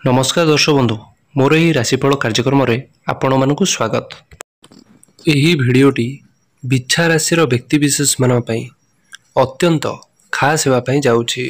नमस्कार दर्शक बंधु मोर यही राशिफल कार्यक्रम आपण मानक स्वागत। यही भिडटी बिछा राशि व्यक्तिशेष मानी अत्यंत खास होगापी जाऊँगी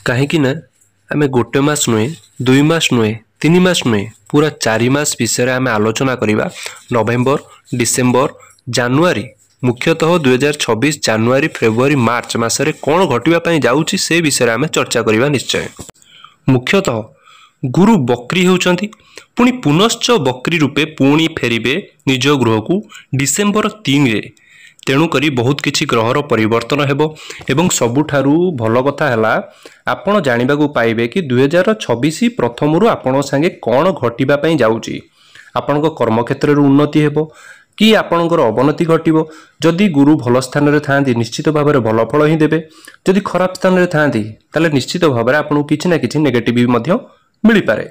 कहीं आम गोटे मास नुहे 2 मास नुहे 3 मास नुहे पूरा 4 मास विषय आम आलोचना करवा। नवेम्बर डिसेम्बर जानुआरी मुख्यतः 2026 जानुआरी फेब्रुआरी मार्च मसरे कौन घटवाई जाऊँगी से विषय आम चर्चा करवा। निश्चय मुख्यतः गुरु बक्री होउचंती पुणी पुनश्च बक्री रूपे पुणी फेरिबे निज गृह को डिसेम्बर 3 रे। तेणुकरी बहुत किछि ग्रहर परिवर्तन हेबो एवं सबुठारु भल कथा हैला आपण जानिबा को पाइबे कि 2026 प्रथमरु आपण संगे कोन घटिबा पई जाउची। आपणको कर्म क्षेत्र रे उन्नति हेबो कि आपणकर अवनति घटिबो। जदि गुरु भल स्थान रे थांती निश्चित भाव में भल फल ही देबे। जदि खराब स्थान रे थांती ताले निश्चित भाव में आपन किछि ना किछि नेगेटिव मध्य मिली पारे।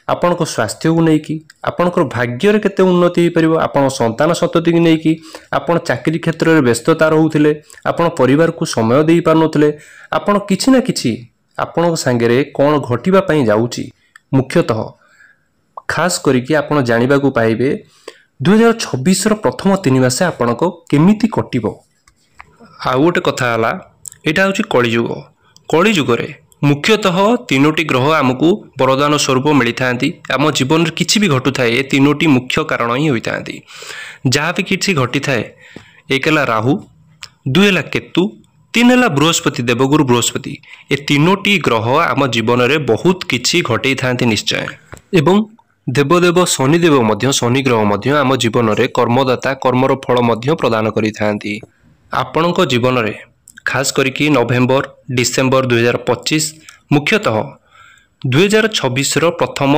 आपण स्वास्थ्य को लेकिन आपणकर भाग्य रे केते उन्नति हो पारिबो। आपण संतान सतति की लेकिन आपण चाकरी क्षेत्र में व्यस्तता रहउथिले आपण परिवार को समय देई पारनथिले आपण किछि ना किछि आपण संगे कोन घटिबा पई जाउची। मुख्यतः खास करिकि आपण जानिबा को पाइबे 2026 रो प्रथम 3 मास आपनको केमिति कटिबो। आ गोटे कथा हला एटा होची कलिजुग। कलिजुग रे मुख्यतः 3टी ग्रह आमको वरदान स्वरूप मिली था। आम जीवन में किसी भी घटू थाए ये 3टी मुख्य कारण ही होता है। जहाँ भी किसी घटी थाए 1 है राहु, 2 है केतु, 3 है बृहस्पति देवगुरु बृहस्पति। ये 3टी ग्रह आम जीवन में बहुत किछि घटे था निश्चय। एवं देवदेव शनिदेव मध्य शनि ग्रह मध्य आम जीवन में कर्मदाता कर्मर फल मध्य प्रदान करि थांती। आपणको जीवन में खास करिकि नवेम्बर डिसेम्बर 2025 मुख्यतः 2026 रो प्रथम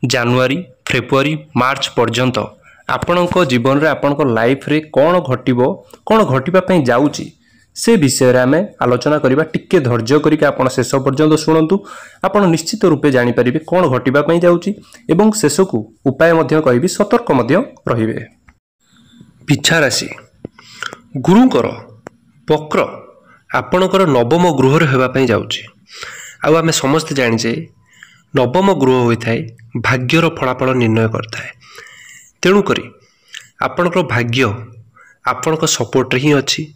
जानुआरी फेब्रुआरी मार्च पर्यंत आपणको जीवन रे आपणको लाइफ रे कोन घटिबो कोन घटिबा पई जाउची से विषय रे आमे आलोचना करिबा। टिके धैर्य करिके आपण शेष पर्यंत सुनंतु आपण निश्चित रूपे जानि परिबे कोन घटिबा पई जाउची एवं शेषकु उपाय मध्य कहिबी सतर्क मध्य रहिबे। पिछा राशि गुरुकर वक्र आपणकर नवम गृह होगापी जाऊँगी। आम समस्त जाचे नवम गृह होता है भाग्यर फलाफल निर्णय करता है। तेणुक आपणकर भाग्य आपण सपोर्ट ही अच्छी।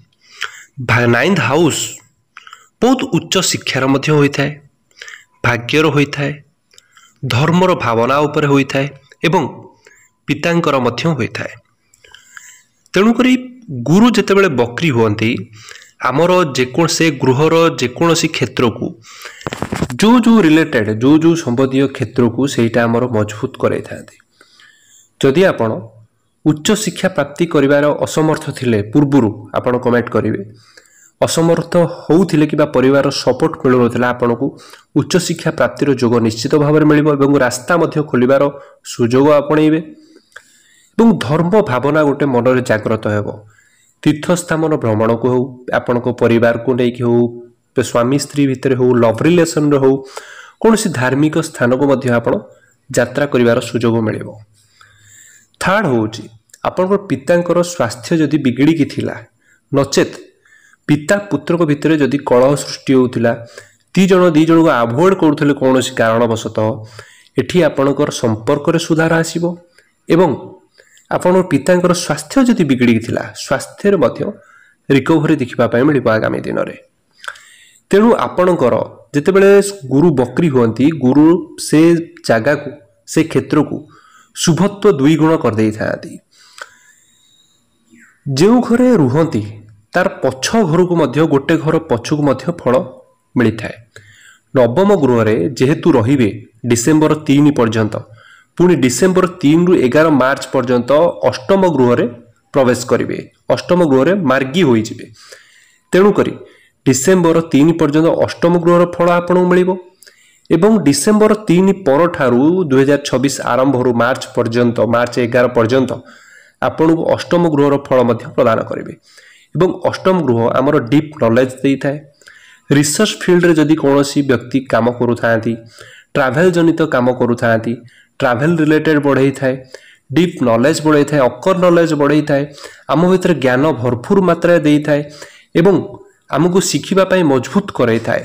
9th हाउस बहुत उच्च शिक्षार मध्य होता है, भाग्यर होता है, धर्मर भावना उपर होता है एवं पितांकर मध्य होता है। तेणुक गुरु जितेबाला बक्री हुअन्ति आमर से गृहर जेकोसी क्षेत्र को जो रिलेटेड जो संबंधी क्षेत्र को सहीटा आमर मजबूत कराई था। जदि आपण उच्च शिक्षा प्राप्ति करिवार असमर्थ थिले पूर्वरु आपण कमेंट करिवे। असमर्थ होउथिले कि परिवार सपोर्ट मिलु नथिला आपण को उच्च शिक्षा प्राप्तिर जोग निश्चित भाव में मिलिबो एवं रास्ता मध्य खोलिबार सुजोग आपणैबे एवं धर्म भावना गोटे मन रे जागृत हेबो। तीर्थस्थान भ्रमण को हो आपण को परिवार को लेकिन हो स्वामी स्त्री भितर हो लव रिलेशन हो कौन सी धार्मिक स्थान को मध्य आपण यात्रा करिवार सुजोग मिलिबो। थर्ड होउची आपण पितांकर स्वास्थ्य जदि बिगड़ी की थिला नचेत पिता पुत्र को भितर जदि कलह सृष्टि होउथिला दी जण को अवॉइड करूथले कौन सी कारणवशतः एठी आपणकर संपर्क रे सुधार आसीबो एवं आपण पितांकर स्वास्थ्य जदि बिगड़ी थिला स्वास्थ्य मध्य रिकवरी देखिबा पय मिलिबो आगामी दिन रे। तेणु आपणकर जेतेबेले गुरु बक्री हुअन्ति गुरु से जागा को से क्षेत्र को शुभत्व 2 गुण कर देई थाती। जो घरे रुहंती तार पछ घर को मध्य गोटे घर पछ को मध्य फल मिली थाए। नवम गृह रे जेहेतु रहिबे डिसेम्बर 3 पर्यंत पुणी डिसेम्बर 3 रु 11 मार्च पर्यंत अष्टम गृह रे प्रवेश करिवे। अष्टम गृह रे मार्गी होई जिवे। तेणु करी डिसेम्बर 3 पर्यंत अष्टम गृह रो फल आपन मिलिबो एवं डिसेम्बर 3 पर ठारू 2026 आरंभ रु मार्च पर्यंत मार्च 11 पर्यंत आपन को अष्टम गृह रो फल मध्य प्रदान करिवे। एवं अष्टम गृह हमर डीप नॉलेज देई थाए। रिसर्च फील्ड रे जदि कोनोसी व्यक्ति काम करू थांती ट्रैवल जनित काम करू थांती ट्रैवल रिलेटेड बढ़ई थाए डीप नॉलेज बढ़ई थाए अकर नॉलेज बढ़ई थाए आम भीतर ज्ञान भरपूर मात्रा देई थाए एवं आमको शिखिबा पई मजबूत करई थाए।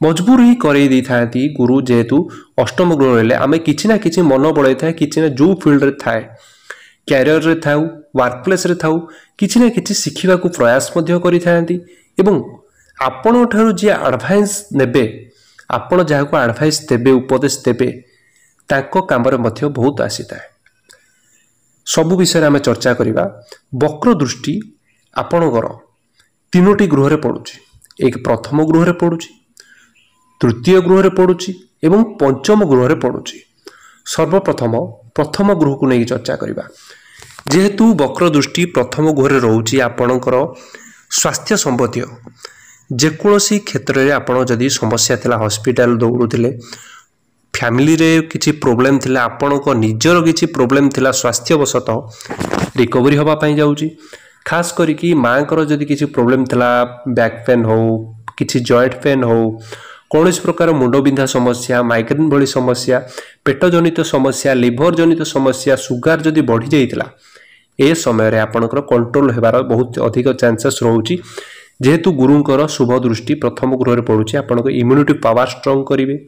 मजबूर ही करई था गुरु जेहेतु अष्टम गृह रही आम कि मन बढ़ाई था कि जो फिल्ड रे थाए क्यारियर रे थाउ वर्क प्लेस रे थाउ किछि ना किछि शिखिबा को प्रयास मध्य करि थांती एवं आपण ठारू जे एडवाइस नेबे आपण जहाँ को एडवाइस देबे उपदेश देबे ताको काम रे मध्य बहुत आसीता है। सब विषय आम चर्चा करिबा। वक्र दृष्टि आपणकर तीनोटी गृह रे पड़ुछि। एक प्रथम गृह रे पड़ुछि, तृतीय गृह रे पड़ुछि एवं पंचम गृह रे पड़ुछि। सर्वप्रथम प्रथम गृह को नहीं चर्चा करिबा। जेहेतु वक्र दृष्टि प्रथम गृह रे रहउछि आपणकर स्वास्थ्य संबंधी जेकोसी क्षेत्र में आपण जदि समस्या थिला हॉस्पिटल दौड़ुथिले फैमिली रे किछि प्रॉब्लम थिला आपणक निजर किछि प्रॉब्लम थिला स्वास्थ्यवशतः रिकवरी हवा पई जाउछि। खास करिकी मांकर जदि किछि प्रॉब्लम थिला बैक पेन हो किछि जॉइंट पेन हो कौन प्रकार मुंड बिंधा समस्या माइग्रेन भली समस्या पेट जनित समस्या लिवर जनित समस्या सुगार जदि बढ़ी जाइतिला ए समय रे आपणकर कंट्रोल हेबार बहुत अधिक चांसेस रहउछि। जेहेतु गुरुंकर शुभ दृष्टि प्रथम गृह रे पड़ुछि आपणक इम्यूनिटी पावर स्ट्रांग करिवे।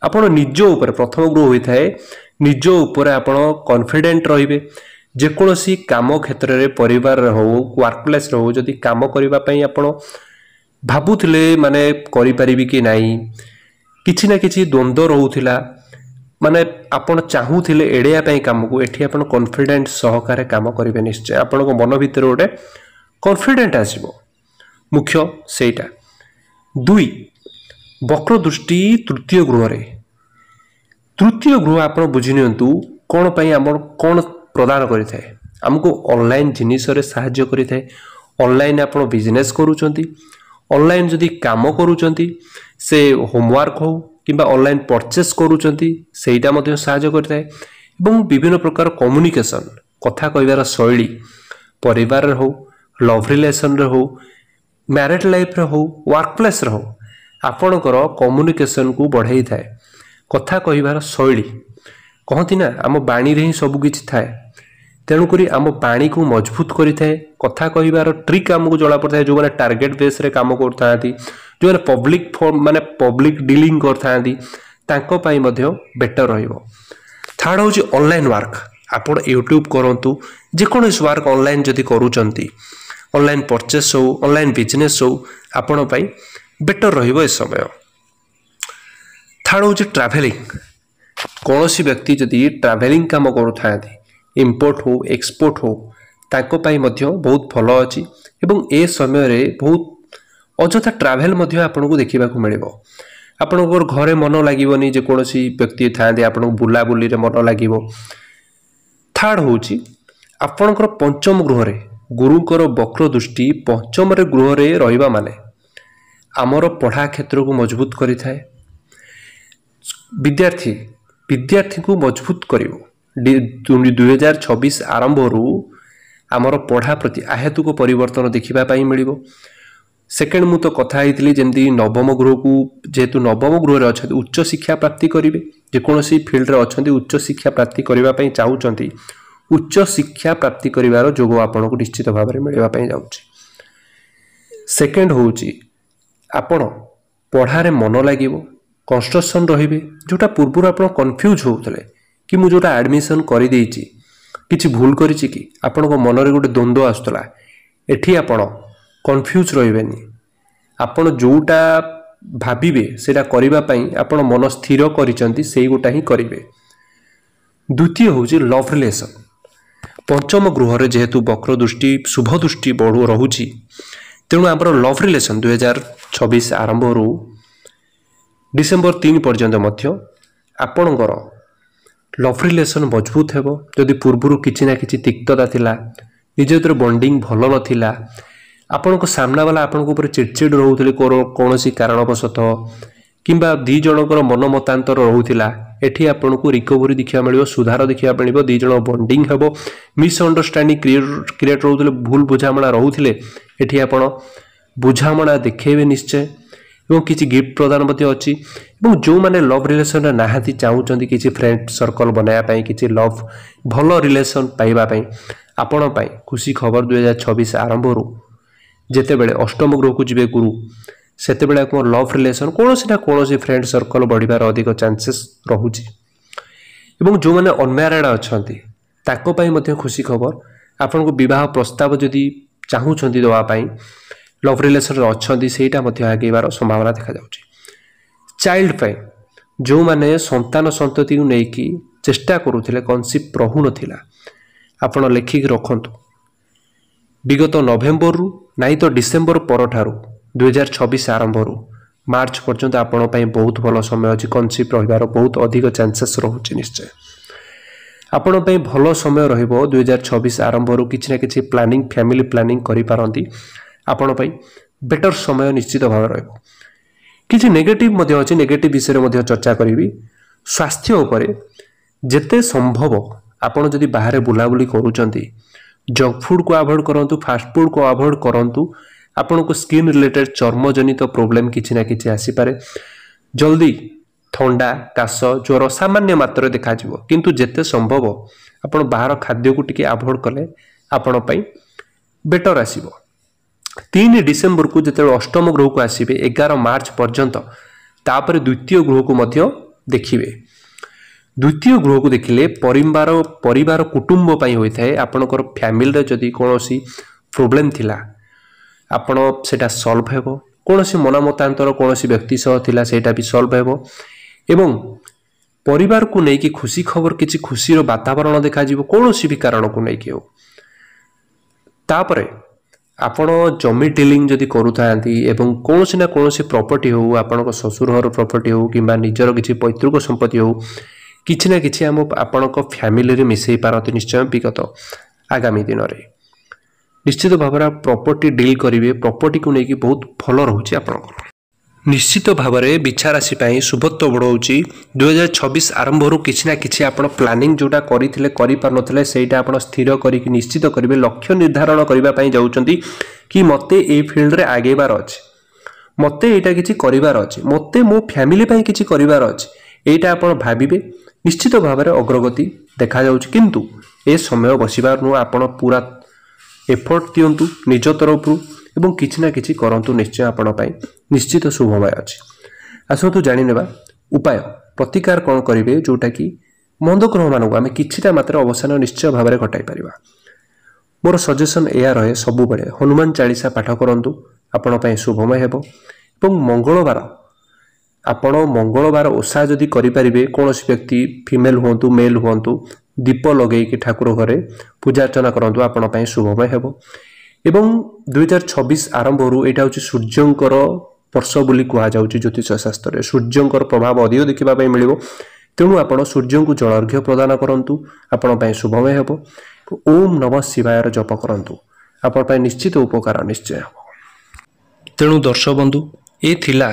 आपण निज ऊपर प्रथम गृह होई थाए निज ऊपर आपण कॉन्फिडेंट रहिबे। जेकोसी काम क्षेत्र रे परिवार रे हो वर्क प्लेस रे हो जदि काम करिबा पई आपण भाबुथिले माने करि परिबि कि नाही किछि ना किछि द्वंद्व रहउथिला माने आपण चाहूथिले एड़िया पई काम को एठी आपण कॉन्फिडेंट सहकारे काम करिवे। निश्चय आपनको मन भितर गोटे कॉन्फिडेंट आसीबो मुख्य सेटा। दुई वक्र दृष्टि तृतीय गृह रे तृतीय गृह आपण बुझि नियंतु कोन पई हमर कोन प्रदान करि थाए हमको ऑनलाइन जिनिस रे सहाय्य करि थाए। ऑनलाइन आपण बिजनेस करूचंती ऑनलाइन जदि काम करूचंती से होमवर्क हो किंबा ऑनलाइन परचेस करूचंती सेटा मध्ये सहाय्य करथाय एवं विभिन्न प्रकार कम्युनिकेशन कथा कहबार शैली परिवार रे हो लव रिलेशन रे हो मैरिड लाइफ रे हो वर्क प्लेस रे हो आपणकर कम्युनिकेशन को बढ़ाई थाए। कथा कहबार शैली कहती ना आम बाणी रे ही सब किछि थाए तेणुकरी आम बाणी को मजबूत करि थाए। कथा कहबार ट्रिक आमको जला पड़ता है जो माने टार्गेट बेस रे काम करथांती जो माने पब्लिक फॉर्म माने पब्लिक डीलिंग करथांती तांको पाई मध्य बेटर रहिबो। थर्ड होची ऑनलाइन वर्क आपण यूट्यूब करंतु जे कोनोस वर्क ऑनलाइन जदि करूचंती ऑनलाइन परचेस हो ऑनलाइन बिजनेस हो आपण पाई बेटर रहिबो ए समय। थर्ड होची ट्रैवलिंग कोनोसी व्यक्ति जदि ट्रैवलिंग काम करूथांती इम्पोर्ट हो एक्सपोर्ट हो ताको पाई मध्य बहुत भलो अछि एवं ए समय रे बहुत अजथा ट्रैवल मध्य आपनको देखिबा को मिलिबो। आपनकर घरे मन लागिबोनी जे कोनोसी व्यक्ति थांदे आपनको बुला बुली रे मन लागिबो। थर्ड होची आपनकर पंचम गृह रे गुरुकर वक्र दृष्टि पंचम रे गृह रे रहिबा माने हमर पढ़ा क्षेत्र को मजबूत करि थाए। विद्यार्थी को मजबूत करिवो। 2026 आरंभ रु आमर पढ़ा प्रति आहेतुक परिवर्तन देखिबा पाई मिलिबो। सेकेंड मु तो कथा होइतली जेंती नवम गृह को जेहेतु नवम गृह रे अछि उच्च शिक्षा प्राप्ति करिवे जे कोनोसी फील्ड रे अछंती उच्च शिक्षा प्राप्ति करिबा पई चाहूचंती उच्च शिक्षा प्राप्ति करिवार जोग आपनको निश्चित भाव में मिलिबा पई जाउछि। सेकेंड होउछि आपण पढ़ारे मन लागिबो कंस्ट्रक्शन रहिबे जोटा पूर्व आपण कंफ्यूज होउतले कि मु जोटा एडमिशन करि देइछि किछि भूल करिछि कि आपनको मन रे गोटे द्वंद्व आस्तला एठी आपण कंफ्यूज रहिबेनी। आपण जोटा भाबिबे सेटा करिबा पई आपण मन स्थिर करिसंती सेही गोटा ही करिवे। द्वितीय होउछि लव रिलेशन पंचम गृह रे जेहेतु वक्र दृष्टि शुभ दृष्टि बढ़ु रहुछि तेणु आमर लव रिलेशन 2026 आरंभ रु डिसेंबर 3 पर्यंत मध्य आपणकर लव रिलेशन मजबूत हेबो। जदि पूर्वरु किछि ना किछि तिक्तता थिला निज भीतर बॉन्डिंग भलो नथिला आपनको सामना वाला आपनको ऊपर चिड़चिड़ रहउतले कोनोसी कारणवशतः किंबा दी जनकर मन मतांतर रहउतिला एठी आपनको रिकवरी देखिया मिलिबो सुधार देखिया मिलिबो दी जन बॉन्डिंग हेबो मिसअंडरस्टैंडिंग क्रिएट रहउतले भूल बुझामणा रहउतिले एठी आपण बुझामणा देखैबे निश्चय एवं किछि गिफ्ट प्रदान मध्ये अछि एवं जो माने लव रिलेशन रे नाहाती चाहूचंती किछि फ्रेंड सर्कल बनाया पई किछि लव भलो रिलेशन पाइबा पई आपण पई खुशी खबर 2026 आरंभ रु जेते बेले अष्टम गृह को जिबे गुरु सेतेबेले आपन लव रिलेशन कोनोसी फ्रेंड सर्कल बढ़िबार अधिक चांसेस रहुची। एवं जो माने अनमैरिड अछंती ताको पई मध्ये खुशी खबर आपन को विवाह प्रस्ताव जदि चाहूछंती दवा पई लव रिलेशन रे अछंती सेटा मध्ये आगेबार संभावना देखा जाउची। चाइल्ड पई जो माने संतान संतति को नेकी चेष्टा करूथिले कन्सेप्ट रहु नथिला आपन लेखिक रखंतु। विगत नवेम्बर रु नाई तो डिसेम्बर परठारु 2026 आरंभ रु मार्च पर्यंत आपण पई बहुत भलो समय अछि। कन्सेप्ट रहिबार बहुत अधिक चांसेस रहउछि। निश्चय आपण पई भलो समय रहिबो। 2026 आरंभ रु किछि ना किछि प्लानिंग फैमिली प्लानिंग करि पारंती आपण पई बेटर समय निश्चित भाव रहइबो। किछि नेगेटिव मध्ये अछि नेगेटिव विषय मध्ये चर्चा करिवि। स्वास्थ्य उपरे जेते संभव आपण जदि बाहर बुलाबुली करूचंती जंक फूड को अवॉइड करंतु फास्ट फूड को अवॉइड करंतु आपण को स्किन रिलेटेड चर्म जनित प्रॉब्लम किछि ना किछि आसी पारे। जल्दी ठंडा काश ज्वर सामान्य मात्र देखा जिवो किंतु जेते संभव आपण बाहर खाद्य को टिके अवॉइड कले आपण पई बेटर आसीबो। 3 डिसेंबर को जेते अष्टम ग्रह को आसीबे 11 मार्च पर्यंत तापर द्वितीय ग्रह को मध्य देखिबे। द्वितीय गृह को देखिले परिवार कुटुंब पई होई थाए। आपनकर फैमिली रे जदी कोनोसी प्रॉब्लम थिला आपण सेटा सॉल्व हेबो। कोनोसी मनमतांतर कोनोसी व्यक्ति सह थिला सेटा भी सॉल्व हेबो एवं परिवार को नै कि खुशी खबर किछि खुशी रो वातावरण देखा जिवो कोनोसी भी कारण को नै कि हो। तापरे आपण जमी डीलिंग जदी करूथांती एवं कोनोसी ना कोनोसी प्रॉपर्टी हो आपनक ससुर घर प्रॉपर्टी हो किबा निजर किछि पैतृक संपत्ति हो किछि ना किछि हम आपनक फैमिली रे मिसई पारत। निश्चय विगत आगामी दिन रे निश्चित भाबरा प्रॉपर्टी डील करिवे। प्रॉपर्टी को नेकी बहुत भलो रहउची आपनकर। निश्चित भाबरे बिछा राशि पई शुभत्व बढौची। 2026 आरंभ रु किछि ना किछि आपण प्लानिंग जोटा करिथिले करि पार नथिले सेटा आपण स्थिर करि कि निश्चित करिवे। लक्ष्य निर्धारण करिबा पई जाउचंती कि मते ए फील्ड रे आगेबार अछि मते एटा किछि करिवार अछि मते मो फैमिली पई किछि करिवार अछि एटा आपण भाबिबे। निश्चित भाबरे अग्रगति देखा जाउची किंतु ए समय बसिबार नु आपण पूरा एफर्ट दियंतु निज तरफ एवं किछि ना किछि करंतु। निश्चय आपण पई निश्चित शुभमय अछि। आसंतु जानि नेबा उपाय प्रतिकार कोन करिवे जोटा कि मंद ग्रह मानक आमे किछिटा मात्र अवसान निश्चय भाबरे घटाई परिबा। मोर सजेशन एया रहे सब बेले हनुमान चालीसा पाठ करंतु आपण पई शुभमय हेबो। एवं मंगलवार ओषा जदि करि परिबे कोनोसी व्यक्ति फीमेल हुंतु मेल हुंतु दीप लगे कि ठाकुर घरे पूजा अर्चना करंतु आपण पई शुभमय हेबो। एवं 2026 आरंभ रु एटा होची सूर्यंकर वर्ष बोली कुआ जाउची। ज्योतिष शास्त्र रे सूर्यंकर प्रभाव अधिक देखिबा पई मिलिबो तेणु आपण सूर्य को जल अर्घ्य प्रदान करंतु आपण पई शुभमय हेबो। ओम नमः शिवाय र जप करंतु आपण पई निश्चित उपकार निश्चय हेबो। तेणु दर्शक बंधु ए थिला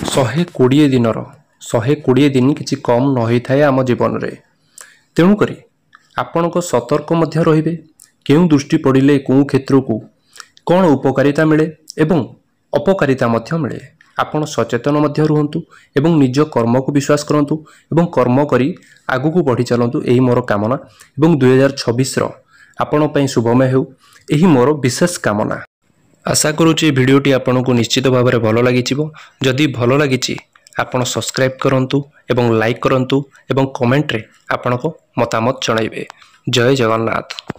120 दिनर 120 दिन किछि कम न होई थाए आम जीवन रे। तेणु करी आपण को सतर्क मध्य रहिबे केउ दृष्टि पड़िले को क्षेत्र को कौन उपकारिता मिले एवं अपकारिता मध्य मिले। आपण सचेतन मध्य रुहंतु एवं निज कर्म को विश्वास करंतु एवं कर्म करी आगु को बढ़ी चलंतु एही मोर कामना। एवं 2026 रो आपण पई शुभमय हेउ एही मोर विशेष कामना। आशा करूची भिडियोटी आपन को निश्चित भाव में भल लगी। जदि भल लगी आपण सब्सक्राइब करंतु एवं लाइक करंतु एवं कमेंट रे आपण को मतामत जणाइबे। जय जगन्नाथ।